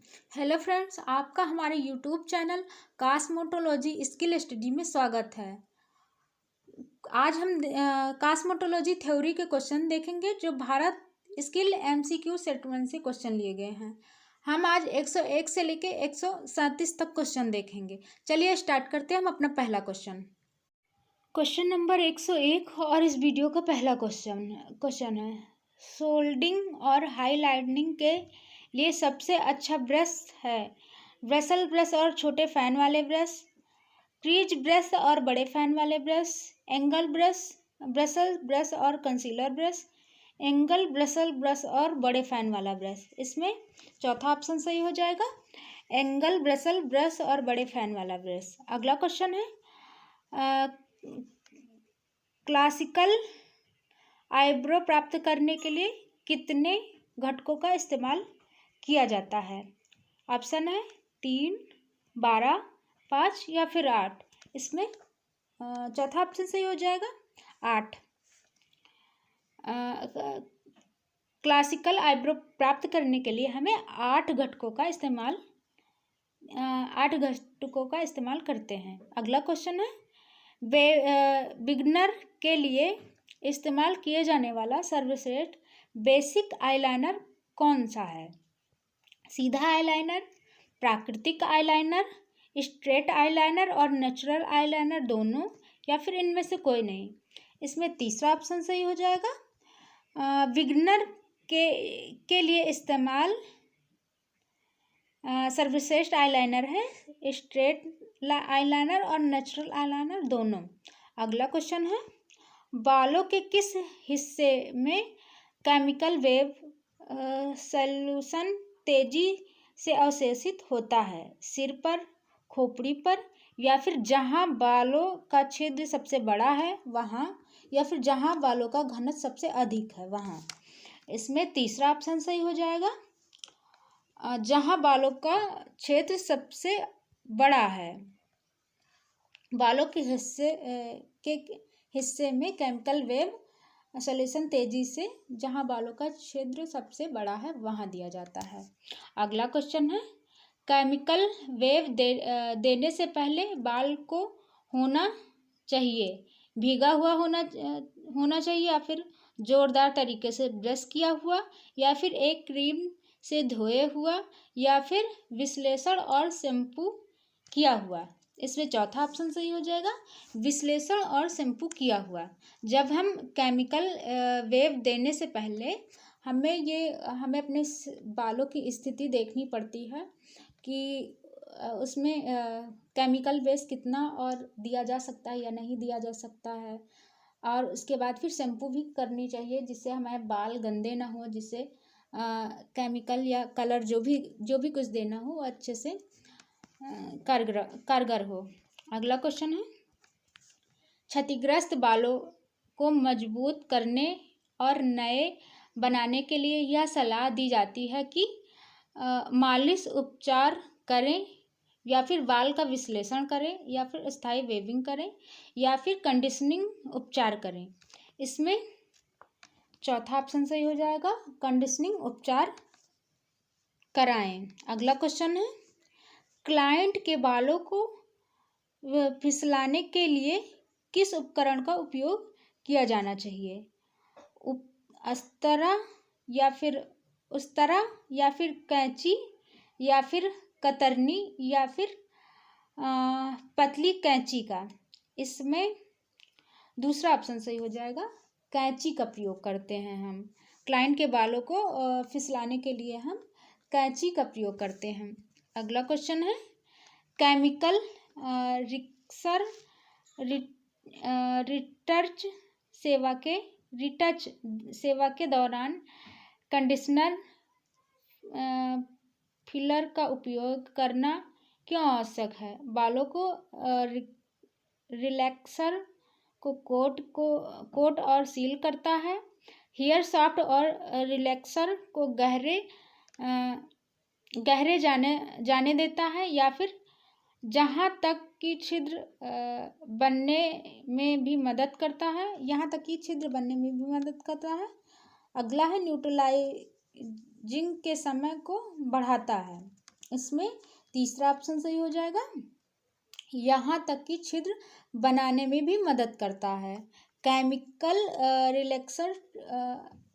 Hello friends, आपका हमारे YouTube channel कास्मेटोलॉजी skill study में स्वागत है। आज हम कास्मेटोलॉजी थ्योरी के क्वेश्चन देखेंगे जो भारत स्किल एमसीक्यू सेट 1 से क्वेश्चन लिए गए हैं। हम आज 101 से लेके 137 तक क्वेश्चन देखेंगे। चलिए स्टार्ट करते हैं हम अपना पहला क्वेश्चन नंबर 101 और इस वीडियो का पहला क्वेश्चन है सोल्डिंग और हाईलाइटनिंग के लिए सबसे अच्छा ब्रश है ब्रसल ब्रश और छोटे फैन वाले ब्रश, क्रीज ब्रश और बड़े फैन वाले ब्रश, एंगल ब्रसल ब्रश और concealer brush, angle bristle brush और बड़े फैन वाला ब्रश। इसमें चौथा ऑप्शन सही हो जाएगा, एंगल ब्रसल ब्रश और बड़े फैन वाला ब्रश। अगला क्वेश्चन है क्लासिकल आईब्रो प्राप्त करने के लिए कितने घटकों का इस्तेमाल किया जाता है? ऑप्शन है 3, 12, 5 या फिर 8। इसमें चौथा ऑप्शन सही हो जाएगा 8। क्लासिकल आईब्रो प्राप्त करने के लिए हमें 8 घटकों का इस्तेमाल करते हैं। अगला क्वेश्चन है बिगनर के लिए इस्तेमाल किए जाने वाला सर्वश्रेष्ठ बेसिक आईलाइनर कौन सा है? सीधा आईलाइनर, प्राकृतिक आईलाइनर, स्ट्रेट आईलाइनर और नेचुरल आईलाइनर दोनों, या फिर इनमें से कोई नहीं। इसमें तीसरा ऑप्शन सही हो जाएगा। बिगनर के लिए इस्तेमाल सर्वश्रेष्ठ आईलाइनर है स्ट्रेट आईलाइनर और नेचुरल आईलाइनर दोनों। अगला क्वेश्चन है बालों के किस हिस्से में केमिकल वेव सॉल्यूशन तेजी से अवशोषित होता है? सिर पर, खोपड़ी पर, या फिर जहां बालों का छिद्र सबसे बड़ा है वहां, या फिर जहां बालों का घनत्व सबसे अधिक है वहां। इसमें तीसरा ऑप्शन सही हो जाएगा, जहां बालों का क्षेत्र सबसे बड़ा है। बालों के हिस्से में केमिकल वेव सॉल्यूशन तेजी से जहां बालों का छिद्र सबसे बड़ा है वहां दिया जाता है। अगला क्वेश्चन है केमिकल वेव देने से पहले बाल को होना चाहिए भीगा हुआ होना चाहिए, या फिर जोरदार तरीके से ब्रश किया हुआ, या फिर एक क्रीम से धोए हुआ, या फिर विश्लेषण और शैम्पू किया हुआ। इसमें चौथा ऑप्शन सही हो जाएगा, विश्लेषण और शैम्पू किया हुआ। जब हम केमिकल वेव देने से पहले हमें अपने बालों की स्थिति देखनी पड़ती है कि उसमें केमिकल बेस कितना और दिया जा सकता है या नहीं दिया जा सकता है। और उसके बाद फिर शैम्पू भी करनी चाहिए जिससे हमारे बाल गंदे ना हो, जिससे केमिकल या कलर जो भी कुछ देना हो वो अच्छे से कारगर हो। अगला क्वेश्चन है क्षतिग्रस्त बालों को मजबूत करने और नए बनाने के लिए यह सलाह दी जाती है कि मालिश उपचार करें, या फिर बाल का विश्लेषण करें, या फिर स्थायी वेविंग करें, या फिर कंडीशनिंग उपचार करें। इसमें चौथा ऑप्शन सही हो जाएगा, कंडीशनिंग उपचार कराएं। अगला क्वेश्चन है क्लाइंट के बालों को फिसलाने के लिए किस उपकरण का उपयोग किया जाना चाहिए? अस्तरा, या फिर उस्तरा, या फिर कैंची, या फिर कतरनी, या फिर पतली कैंची का। इसमें दूसरा ऑप्शन सही हो जाएगा, कैंची का प्रयोग करते हैं हम। क्लाइंट के बालों को फिसलाने के लिए हम कैंची का प्रयोग करते हैं। अगला क्वेश्चन है केमिकल रिटच सेवा के दौरान कंडीशनर फिलर का उपयोग करना क्यों आवश्यक है? बालों को रिलैक्सर को कोट और सील करता है, हेयर सॉफ्ट और रिलैक्सर को गहरे जाने देता है, या फिर जहाँ तक कि छिद्र बनने में भी मदद करता है। अगला है न्यूट्रलाइजिंग के समय को बढ़ाता है। इसमें तीसरा ऑप्शन सही हो जाएगा। यहाँ तक कि छिद्र बनाने में भी मदद करता है। केमिकल रिलैक्सर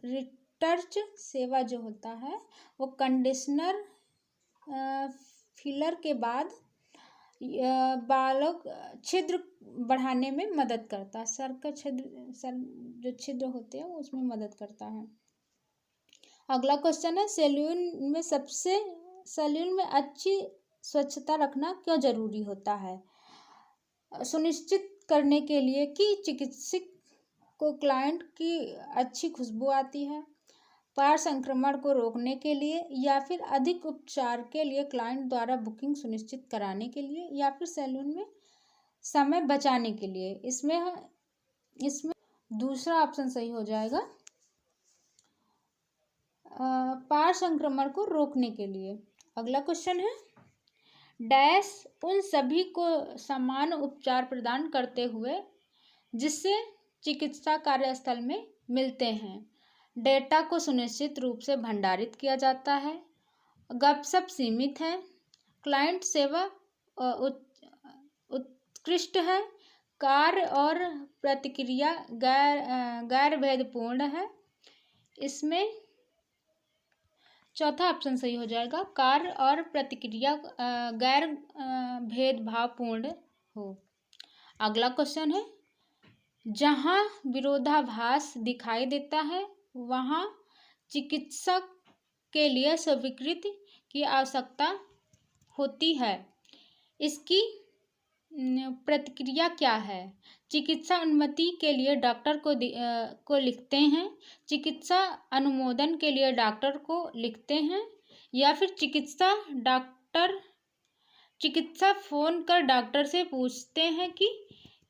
रिटर्च सेवा जो होता है वो कंडीशनर फिलर के बाद बालों छिद्र बढ़ाने में मदद करता है। सर जो छिद्र होते हैं वो उसमें मदद करता है। अगला क्वेश्चन है, सैलून में अच्छी स्वच्छता रखना क्यों जरूरी होता है? सुनिश्चित करने के लिए कि चिकित्सक को क्लाइंट की अच्छी खुशबू आती है, पार संक्रमण को रोकने के लिए, या फिर अधिक उपचार के लिए, क्लाइंट द्वारा बुकिंग सुनिश्चित कराने के लिए, या फिर सैलून में समय बचाने के लिए। इसमें दूसरा ऑप्शन सही हो जाएगा, पार संक्रमण को रोकने के लिए। अगला क्वेश्चन है, डैश उन सभी को समान उपचार प्रदान करते हुए जिससे चिकित्सा कार्यस्थल में मिलते हैं। डेटा को सुनिश्चित रूप से भंडारित किया जाता है। गपशप सीमित है। क्लाइंट सेवा उत्कृष्ट है। कार्य और प्रतिक्रिया गैर भेदपूर्ण है। इसमें चौथा ऑप्शन सही हो जाएगा, कार्य और प्रतिक्रिया गैर भेदभावपूर्ण हो। अगला क्वेश्चन है, जहाँ विरोधाभास दिखाई देता है वहाँ चिकित्सक के लिए स्वीकृति की आवश्यकता होती है। इसकी प्रतिक्रिया क्या है? चिकित्सा अनुमति के लिए डॉक्टर को लिखते हैं, चिकित्सा अनुमोदन के लिए डॉक्टर को लिखते हैं, या फिर चिकित्सा फोन कर डॉक्टर से पूछते हैं कि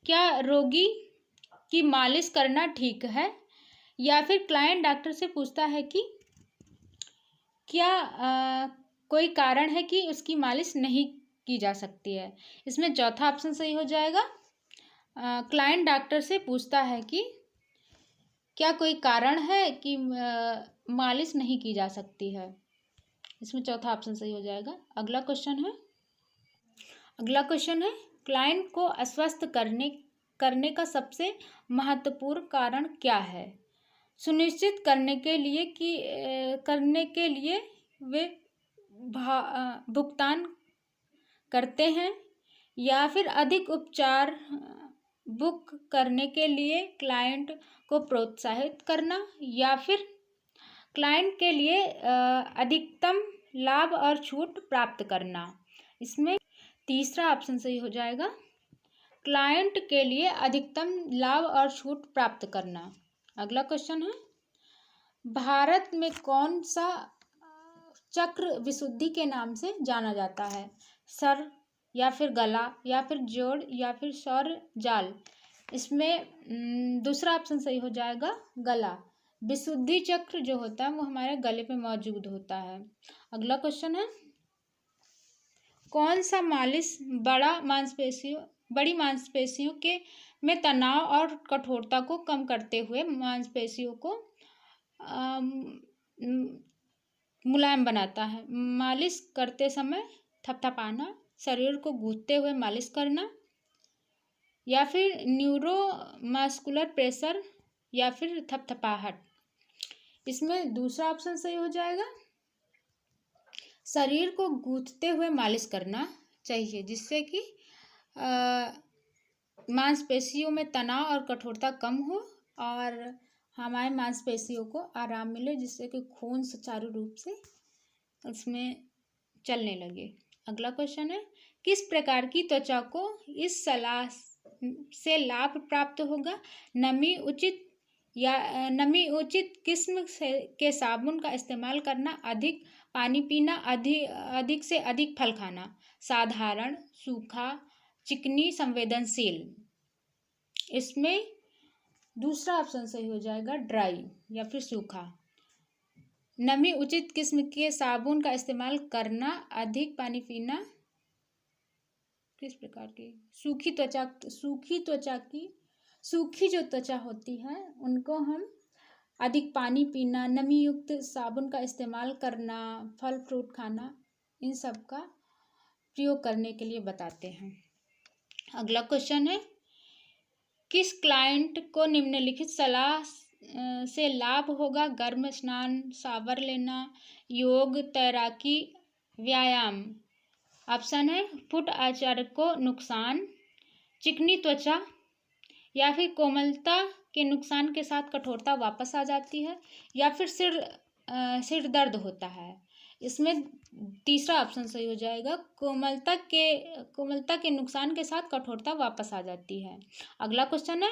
क्या रोगी की मालिश करना ठीक है, या फिर क्लाइंट डॉक्टर से पूछता है कि क्या कोई कारण है कि उसकी मालिश नहीं की जा सकती है। इसमें चौथा ऑप्शन सही हो जाएगा, क्लाइंट डॉक्टर से पूछता है कि क्या कोई कारण है कि मालिश नहीं की जा सकती है। इसमें चौथा ऑप्शन सही हो जाएगा। अगला क्वेश्चन है, क्लाइंट को आश्वस्त करने का सबसे महत्वपूर्ण कारण क्या है? सुनिश्चित करने के लिए वे भुगतान करते हैं, या फिर अधिक उपचार बुक करने के लिए क्लाइंट को प्रोत्साहित करना, या फिर क्लाइंट के लिए अधिकतम लाभ और छूट प्राप्त करना। इसमें तीसरा ऑप्शन सही हो जाएगा, क्लाइंट के लिए अधिकतम लाभ और छूट प्राप्त करना। अगला क्वेश्चन है, भारत में कौन सा चक्र विशुद्धि के नाम से जाना जाता है? सर, या फिर गला, या फिर जोड़, या फिर सौर जाल। इसमें दूसरा ऑप्शन सही हो जाएगा, गला। विशुद्धि चक्र जो होता है वो हमारे गले पे मौजूद होता है। अगला क्वेश्चन है, कौन सा मालिश बड़ी मांसपेशियों में तनाव और कठोरता को कम करते हुए मांसपेशियों को मुलायम बनाता है? मालिश करते समय थपथपाना, शरीर को गूंथते हुए मालिश करना, या फिर न्यूरोमस्कुलर प्रेशर, या फिर थपथपाहट। इसमें दूसरा ऑप्शन सही हो जाएगा, शरीर को गूंथते हुए मालिश करना चाहिए, जिससे कि मांसपेशियों में तनाव और कठोरता कम हो और हमारे मांसपेशियों को आराम मिले, जिससे कि खून सुचारू रूप से उसमें चलने लगे। अगला क्वेश्चन है, किस प्रकार की त्वचा को इस सलाह से लाभ प्राप्त होगा? नमी उचित किस्म के साबुन का इस्तेमाल करना, अधिक पानी पीना, अधिक से अधिक फल खाना, साधारण, सूखा, चिकनी, संवेदनशील। इसमें दूसरा ऑप्शन सही हो जाएगा, ड्राई या फिर सूखा। नमी उचित किस्म के साबुन का इस्तेमाल करना, अधिक पानी पीना, किस प्रकार की सूखी जो त्वचा होती है उनको हम अधिक पानी पीना, नमी युक्त साबुन का इस्तेमाल करना, फल फ्रूट खाना, इन सब का प्रयोग करने के लिए बताते हैं। अगला क्वेश्चन है, किस क्लाइंट को निम्नलिखित सलाह से लाभ होगा? गर्म स्नान, शावर लेना, योग, तैराकी, व्यायाम। ऑप्शन है, फुट आचार को नुकसान, चिकनी त्वचा, या फिर कोमलता के नुकसान के साथ कठोरता वापस आ जाती है, या फिर सिर दर्द होता है। इसमें तीसरा ऑप्शन सही हो जाएगा, कोमलता के नुकसान के साथ कठोरता वापस आ जाती है। अगला क्वेश्चन है,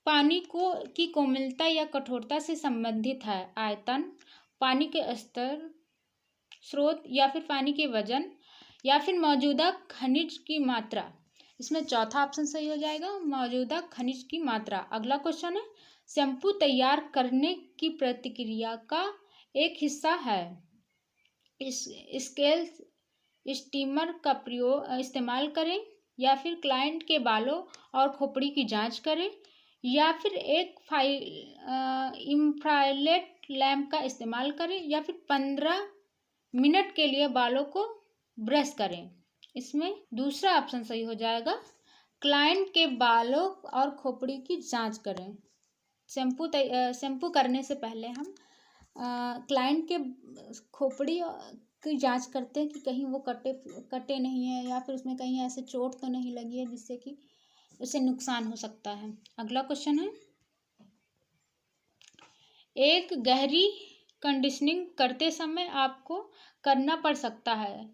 पानी को की कोमलता या कठोरता से संबंधित है आयतन, पानी के स्तर, स्रोत, या फिर पानी के वजन, या फिर मौजूदा खनिज की मात्रा। इसमें चौथा ऑप्शन सही हो जाएगा, मौजूदा खनिज की मात्रा। अगला क्वेश्चन है, शैम्पू तैयार करने की प्रक्रिया का एक हिस्सा है स्केल स्टीमर का इस्तेमाल करें, या फिर क्लाइंट के बालों और खोपड़ी की जांच करें, या फिर एक इंफ्रारेड लैंप का इस्तेमाल करें, या फिर 15 मिनट के लिए बालों को ब्रश करें। इसमें दूसरा ऑप्शन सही हो जाएगा, क्लाइंट के बालों और खोपड़ी की जांच करें। शैम्पू करने से पहले हम क्लाइंट के खोपड़ी की जांच करते हैं कि कहीं वो कटे नहीं है, या फिर उसमें कहीं ऐसे चोट तो नहीं लगी है जिससे कि उसे नुकसान हो सकता है। अगला क्वेश्चन है, एक गहरी कंडीशनिंग करते समय आपको करना पड़ सकता है,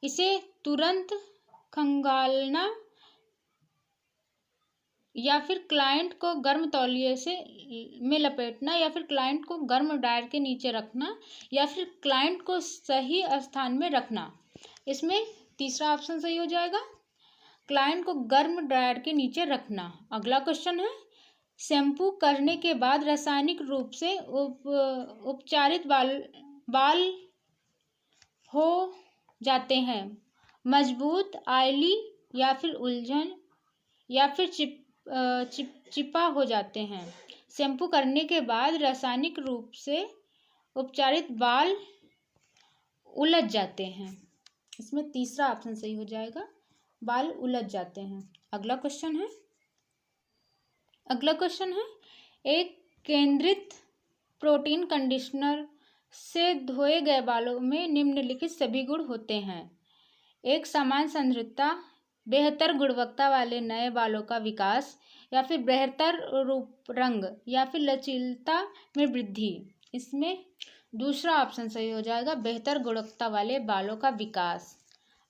इसे तुरंत खंगालना, या फिर क्लाइंट को गर्म तौलिए में लपेटना, या फिर क्लाइंट को गर्म ड्रायर के नीचे रखना, या फिर क्लाइंट को सही स्थान में रखना। इसमें तीसरा ऑप्शन सही हो जाएगा, क्लाइंट को गर्म ड्रायर के नीचे रखना। अगला क्वेश्चन है, शैम्पू करने के बाद रासायनिक रूप से उपचारित बाल हो जाते हैं, मजबूत, ऑयली, या फिर उलझन, या फिर चिपचिपा हो जाते हैं। शैम्पू करने के बाद रासायनिक रूप से उपचारित बाल उलझ जाते हैं। इसमें तीसरा ऑप्शन सही हो जाएगा, बाल उलझ जाते हैं। अगला क्वेश्चन है, एक केंद्रित प्रोटीन कंडीशनर से धोए गए बालों में निम्नलिखित सभी गुण होते हैं। एक समान सांद्रता, बेहतर गुणवत्ता वाले नए बालों का विकास, या फिर बेहतर रूप, रंग, या फिर लचीलता में वृद्धि। इसमें दूसरा ऑप्शन सही हो जाएगा, बेहतर गुणवत्ता वाले बालों का विकास।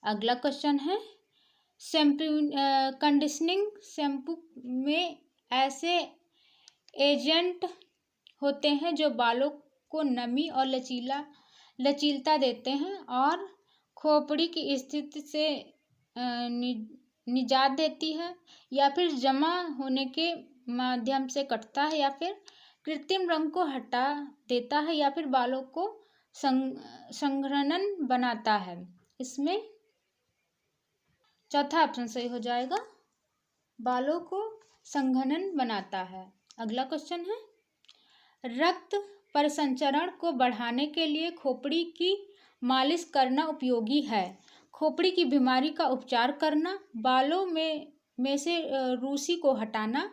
अगला क्वेश्चन है, कंडीशनिंग शैम्पू में ऐसे एजेंट होते हैं जो बालों को नमी और लचीलता देते हैं और खोपड़ी की स्थिति से निजात देती है, या फिर जमा होने के माध्यम से कटता है, या फिर कृत्रिम रंग को हटा देता है, या फिर बालों को संघनन बनाता है। इसमें चौथा ऑप्शन सही हो जाएगा, बालों को संघनन बनाता है। अगला क्वेश्चन है, रक्त परिसंचरण को बढ़ाने के लिए खोपड़ी की मालिश करना उपयोगी है। खोपड़ी की बीमारी का उपचार करना, बालों में से रूसी को हटाना,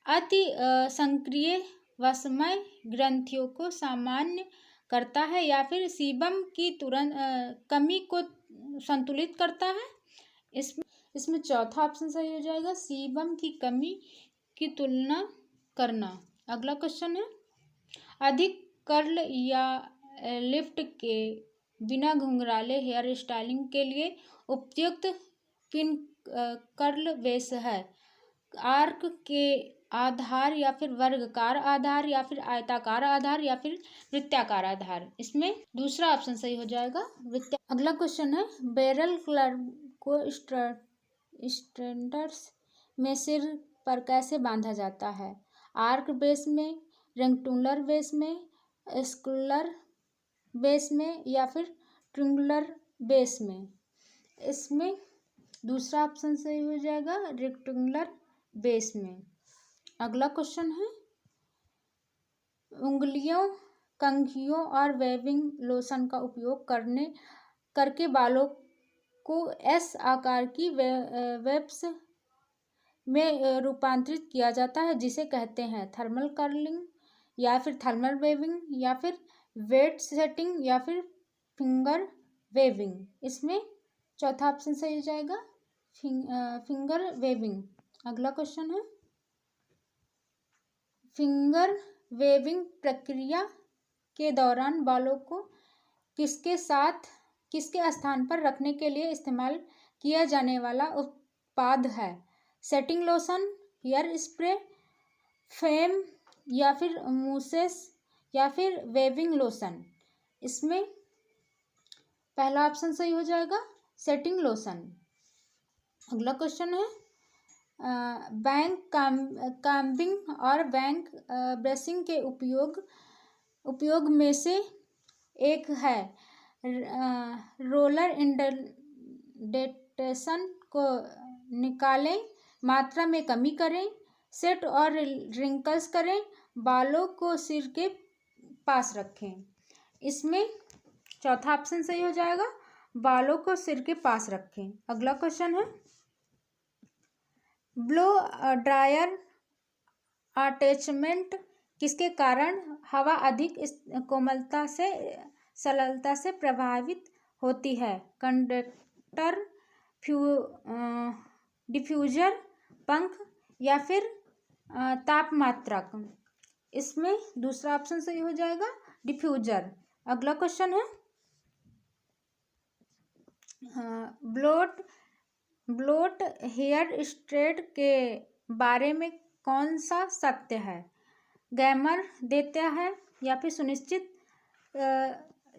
अति सक्रिय वसमय ग्रंथियों को सामान्य करता है, या फिर सीबम की तुरंत कमी को संतुलित करता है। इसमें चौथा ऑप्शन सही हो जाएगा, सीबम की कमी की तुलना करना। अगला क्वेश्चन है, अधिक कर्ल या लिफ्ट के बिना घुंघराले हेयर स्टाइलिंग के लिए उपयुक्त पिन कर्ल बेस है। आर्क के आधार, या फिर वर्गाकार आधार, या फिर आयताकार आधार, या फिर वृत्ताकार आधार। इसमें दूसरा ऑप्शन सही हो जाएगा, वृत्ताकार। अगला क्वेश्चन है, बैरल क्लर्ब को स्ट्रेंडर्स में सिर पर कैसे बांधा जाता है? आर्क बेस में, रेक्टेंगुलर बेस में, स्क्वायर बेस में, या फिर ट्रायंगुलर बेस में। इसमें दूसरा ऑप्शन सही हो जाएगा, रेक्टेंगुलर बेस में। अगला क्वेश्चन है, उंगलियों कंघियों और वेविंग लोशन का उपयोग करके बालों को एस आकार की वेव्स में रूपांतरित किया जाता है, जिसे कहते हैं थर्मल कर्लिंग या फिर थर्मल वेविंग या फिर वेट सेटिंग या फिर फिंगर वेविंग। इसमें चौथा ऑप्शन सही हो जाएगा फिंगर वेविंग। अगला क्वेश्चन है, फिंगर वेविंग प्रक्रिया के दौरान बालों को किसके स्थान पर रखने के लिए इस्तेमाल किया जाने वाला उत्पाद है? Setting lotion, hair spray, foam या फिर मूसेस या फिर वेविंग लोशन। इसमें पहला ऑप्शन सही हो जाएगा सेटिंग लोशन। अगला क्वेश्चन है, बैंक काम्बिंग और बैंक ब्रशिंग के उपयोग में से एक है रोलर इंडेंटेशन को निकालें, मात्रा में कमी करें, सेट और रिंकल्स करें, बालों को सिर के पास रखें। इसमें चौथा ऑप्शन सही हो जाएगा बालों को सिर के पास रखें। अगला क्वेश्चन है, ब्लो ड्रायर अटैचमेंट किसके कारण हवा अधिक कोमलता से सरलता से प्रभावित होती है? कंडक्टर, डिफ्यूजर, पंख या फिर तापमात्रक। इसमें दूसरा ऑप्शन सही हो जाएगा डिफ्यूजर। अगला क्वेश्चन है, ब्लोट हेयर स्ट्रेट के बारे में कौन सा सत्य है? गैमर देता है या फिर सुनिश्चित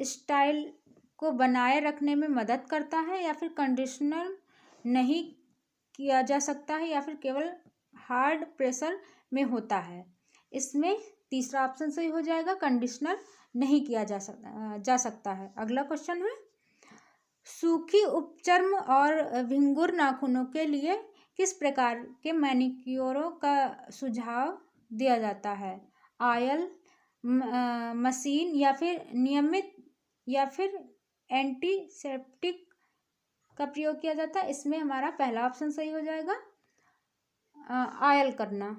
स्टाइल को बनाए रखने में मदद करता है या फिर कंडीशनर नहीं किया जा सकता है या फिर केवल हार्ड प्रेशर में होता है? इसमें तीसरा ऑप्शन सही हो जाएगा कंडीशनर नहीं किया जा सकता है। अगला क्वेश्चन है, सूखी उपचर्म और भिंगुर नाखूनों के लिए किस प्रकार के मैनिक्योरों का सुझाव दिया जाता है? ऑयल, मशीन या फिर नियमित या फिर एंटीसेप्टिक का प्रयोग किया जाता है? इसमें हमारा पहला ऑप्शन सही हो जाएगा ऑयल करना।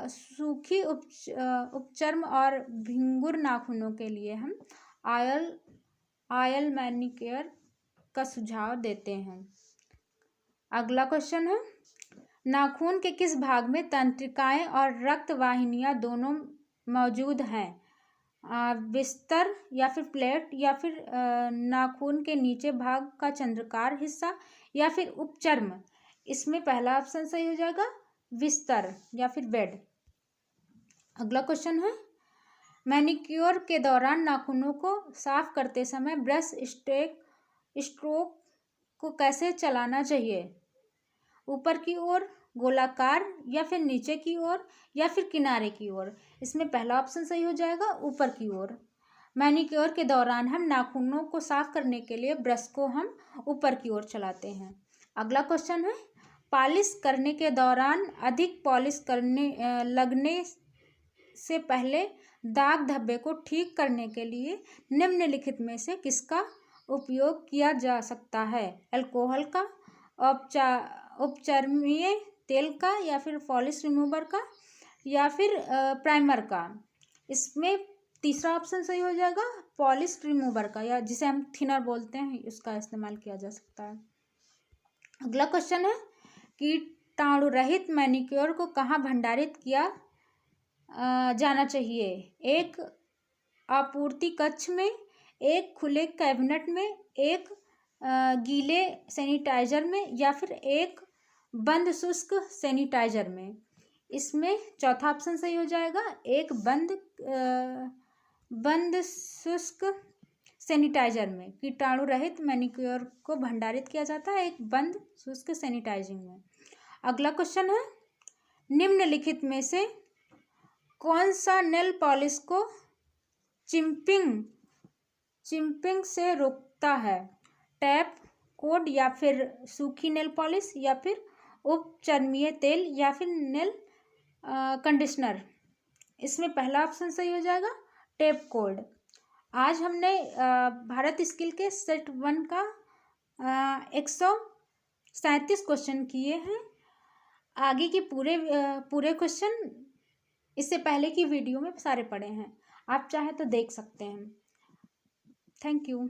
सूखी उपचर्म और भिंगुर नाखूनों के लिए हम ऑयल मैनिक्योर का सुझाव देते हैं। अगला क्वेश्चन है, नाखून के किस भाग में तंत्रिकाएं और रक्त वाहिनियां दोनों मौजूद हैं? बिस्तर या फिर प्लेट या फिर नाखून के नीचे भाग का चंद्राकार हिस्सा या फिर उपचर्म। इसमें पहला ऑप्शन सही हो जाएगा बिस्तर या फिर बेड। अगला क्वेश्चन है, मैनिक्योर के दौरान नाखूनों को साफ करते समय ब्रश स्ट्रोक को कैसे चलाना चाहिए? ऊपर की ओर, गोलाकार या फिर नीचे की ओर या फिर किनारे की ओर? इसमें पहला ऑप्शन सही हो जाएगा ऊपर की ओर। मैनिक्योर के दौरान हम नाखूनों को साफ करने के लिए ब्रश को हम ऊपर की ओर चलाते हैं। अगला क्वेश्चन है, पॉलिश करने के दौरान अधिक पॉलिश लगने से पहले दाग धब्बे को ठीक करने के लिए निम्नलिखित में से किसका उपयोग किया जा सकता है? अल्कोहल का, उपचर्मीय तेल का या फिर पॉलिश रिमूवर का या फिर प्राइमर का? इसमें तीसरा ऑप्शन सही हो जाएगा पॉलिश रिमूवर का, या जिसे हम थिनर बोलते हैं, उसका इस्तेमाल किया जा सकता है। अगला क्वेश्चन है, कीटाणु रहित मैनिक्योर को कहाँ भंडारित किया जाना चाहिए? एक आपूर्ति कक्ष में, एक खुले कैबिनेट में, एक गीले सैनिटाइजर में या फिर एक बंद शुष्क सैनिटाइजर में? इसमें चौथा ऑप्शन सही हो जाएगा एक बंद शुष्क सैनिटाइजर में। कीटाणु रहित मैनिक्योर को भंडारित किया जाता है एक बंद शुष्क सैनिटाइजिंग में। अगला क्वेश्चन है, निम्नलिखित में से कौन सा नेल पॉलिश को चिंपिंग से रोकता है? टैप, कोड या फिर सूखी नेल पॉलिश या फिर उपचर्मीय तेल या फिर नेल कंडीशनर? इसमें पहला ऑप्शन सही हो जाएगा टेप कोड। आज हमने भारत स्किल के सेट 1 का 137 क्वेश्चन किए हैं। आगे के पूरे क्वेश्चन इससे पहले की वीडियो में सारे पढ़े हैं, आप चाहे तो देख सकते हैं। Thank you.